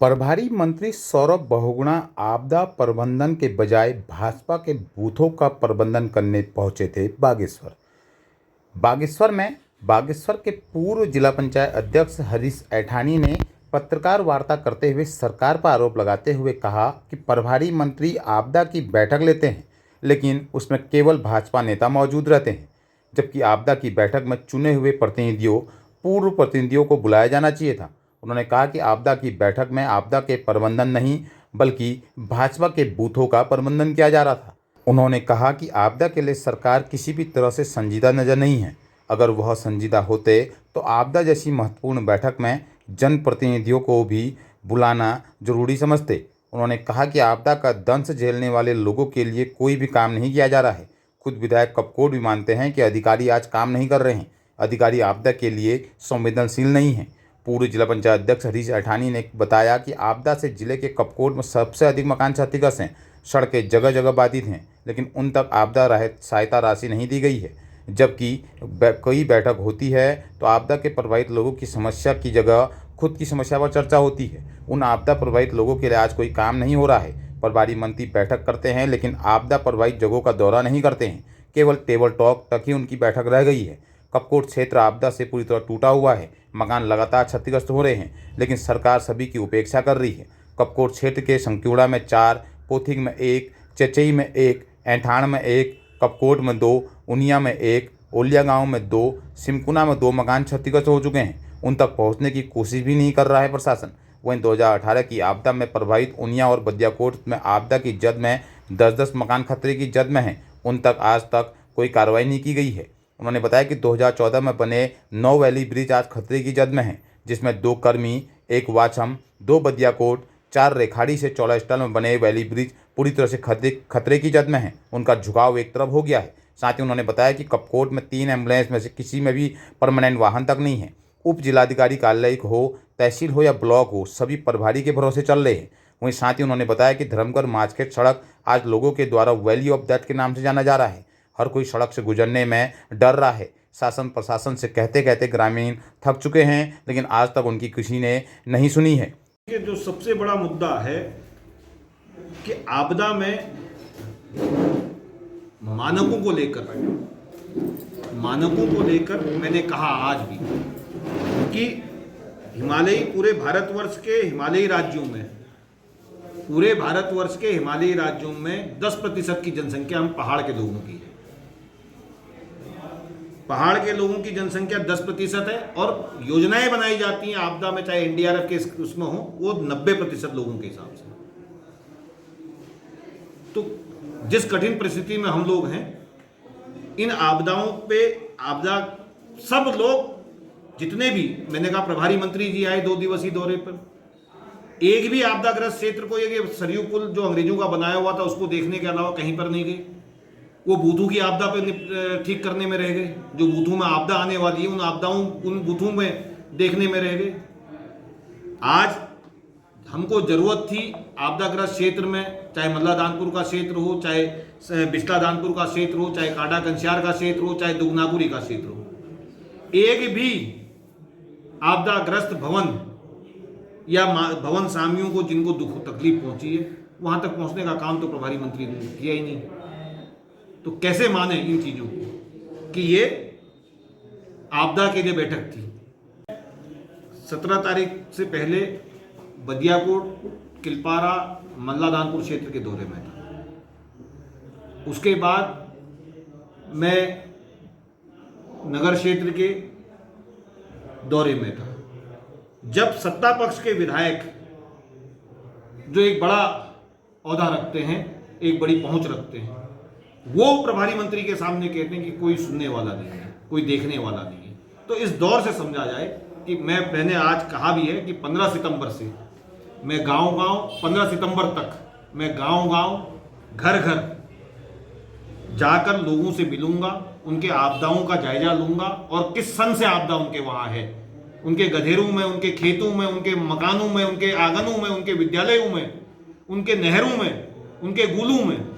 प्रभारी मंत्री सौरभ बहुगुणा आपदा प्रबंधन के बजाय भाजपा के बूथों का प्रबंधन करने पहुंचे थे बागेश्वर। बागेश्वर के पूर्व जिला पंचायत अध्यक्ष हरीश ऐठानी ने पत्रकार वार्ता करते हुए सरकार पर आरोप लगाते हुए कहा कि प्रभारी मंत्री आपदा की बैठक लेते हैं, लेकिन उसमें केवल भाजपा नेता मौजूद रहते हैं, जबकि आपदा की बैठक में चुने हुए पूर्व प्रतिनिधियों को बुलाया जाना चाहिए था। उन्होंने कहा कि आपदा की बैठक में आपदा के प्रबंधन नहीं, बल्कि भाजपा के बूथों का प्रबंधन किया जा रहा था। उन्होंने कहा कि आपदा के लिए सरकार किसी भी तरह से संजीदा नजर नहीं है। अगर वह संजीदा होते तो आपदा जैसी महत्वपूर्ण बैठक में जनप्रतिनिधियों को भी बुलाना जरूरी समझते। उन्होंने कहा कि आपदा का दंश झेलने वाले लोगों के लिए कोई भी काम नहीं किया जा रहा है। खुद विधायक कपकोट भी मानते हैं कि अधिकारी आज काम नहीं कर रहे हैं। अधिकारी आपदा के लिए संवेदनशील नहीं हैं। पूर्व जिला पंचायत अध्यक्ष हरीश ऐठानी ने बताया कि आपदा से जिले के कपकोट में सबसे अधिक मकान क्षतिग्रस्त हैं। सड़कें जगह जगह बाधित हैं, लेकिन उन तक आपदा राहत सहायता राशि नहीं दी गई है। जबकि कई बैठक होती है तो आपदा के प्रभावित लोगों की समस्या की जगह खुद की समस्या पर चर्चा होती है। उन आपदा प्रभावित लोगों के लिए आज कोई काम नहीं हो रहा है। प्रभारी मंत्री बैठक करते हैं, लेकिन आपदा प्रभावित जगहों का दौरा नहीं करते हैं। केवल टेबल टॉक तक ही उनकी बैठक रह गई है। कपकोट क्षेत्र आपदा से पूरी तरह टूटा हुआ है। मकान लगातार क्षतिग्रस्त हो रहे हैं, लेकिन सरकार सभी की उपेक्षा कर रही है। कपकोट क्षेत्र के संक्यूड़ा में 4, पोथिग में 1, चचई में 1, ऐठान में 1, कपकोट में 2, उनिया में 1, ओलिया गांव में 2, सिमकुना में 2 मकान क्षतिग्रस्त हो चुके हैं। उन तक पहुंचने की कोशिश भी नहीं कर रहा है प्रशासन। वहीं 2018 की आपदा में प्रभावित उनिया और बदियाकोट में आपदा की जद में 10-10 मकान खतरे की जद में हैं। उन तक आज तक कोई कार्रवाई नहीं की गई है। उन्होंने बताया कि 2014 में बने 9 वैली ब्रिज आज खतरे की जद में हैं, जिसमें 2 कर्मी, 1 वाछम, 2 बदियाकोट, 4 रेखाड़ी से 14 स्टल में बने वैली ब्रिज पूरी तरह से खतरे की जद में हैं। उनका झुकाव एक तरफ हो गया है। साथ ही उन्होंने बताया कि कपकोट में 3 एम्बुलेंस में से किसी में भी परमानेंट वाहन तक नहीं है। उप जिलाधिकारी कार्यालय हो, तहसील हो या ब्लॉक हो, सभी प्रभारी के भरोसे चल रहे हैं। वहीं साथ ही उन्होंने बताया कि धर्मगढ़ माचखेत सड़क आज लोगों के द्वारा वैली ऑफ डेथ के नाम से जाना जा रहा है। हर कोई सड़क से गुजरने में डर रहा है। शासन प्रशासन से कहते कहते ग्रामीण थक चुके हैं, लेकिन आज तक उनकी किसी ने नहीं सुनी है। ये जो सबसे बड़ा मुद्दा है कि आपदा में मानकों को लेकर मैंने कहा आज भी कि पूरे भारतवर्ष के हिमालयी राज्यों में 10% की जनसंख्या हम पहाड़ के लोगों की है। पहाड़ के लोगों की जनसंख्या 10% है और योजनाएं बनाई जाती हैं आपदा में, चाहे एनडीआरएफ के उसमें हो, वो 90% लोगों के हिसाब से। तो जिस कठिन परिस्थिति में हम लोग हैं, इन आपदा सब लोग जितने भी, मैंने कहा प्रभारी मंत्री जी आए 2 दिवसीय दौरे पर, एक भी आपदाग्रस्त क्षेत्र को, ये सरयू पुल जो अंग्रेजों का बनाया हुआ था उसको देखने के अलावा कहीं पर नहीं गए। वो बूथों की आपदा पे ठीक करने में रह गए। जो बूथों में आपदा आने वाली है उन बूथों में देखने में रह गए। आज हमको जरूरत थी आपदाग्रस्त क्षेत्र में, चाहे मल्ला दानपुर का क्षेत्र हो, चाहे बिस्ला दानपुर का क्षेत्र हो, चाहे काडा कंसियार का क्षेत्र हो, चाहे दुगनापुरी का क्षेत्र हो, एक भी आपदाग्रस्त भवन या भवन सामियों को जिनको दुख तकलीफ पहुंची है, वहां तक पहुंचने का काम तो प्रभारी मंत्री ने किया ही नहीं। तो कैसे माने इन चीजों को कि ये आपदा के लिए बैठक थी। 17 तारीख से पहले बदियाकोट, किलपारा, मल्ला दानपुर क्षेत्र के दौरे में था। उसके बाद मैं नगर क्षेत्र के दौरे में था। जब सत्ता पक्ष के विधायक जो एक बड़ा औहदा रखते हैं, एक बड़ी पहुंच रखते हैं, वो प्रभारी मंत्री के सामने कहते हैं कि कोई सुनने वाला नहीं है, कोई देखने वाला नहीं है, तो इस दौर से समझा जाए कि मैंने आज कहा भी है कि 15 सितंबर से मैं गांव-गांव, 15 सितंबर तक मैं गांव-गांव, घर-घर जाकर लोगों से मिलूंगा, उनके आपदाओं का जायजा लूंगा और किस सन से आपदा उनके वहां है, उनके गधेरों में, उनके खेतों में, उनके मकानों में, उनके आंगनों में, उनके विद्यालयों में, उनके नहरों में, उनके गुलों में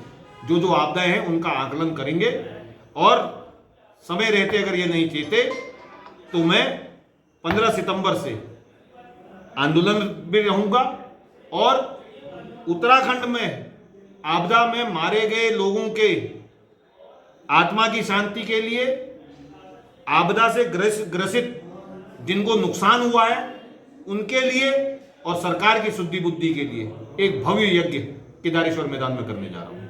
जो आपदाएं हैं उनका आकलन करेंगे। और समय रहते अगर ये नहीं चेते तो मैं 15 सितंबर से आंदोलन भी रहूंगा और उत्तराखंड में आपदा में मारे गए लोगों के आत्मा की शांति के लिए, आपदा से ग्रसित जिनको नुकसान हुआ है उनके लिए और सरकार की शुद्धि बुद्धि के लिए एक भव्य यज्ञ केदारेश्वर मैदान में करने जा रहा हूं।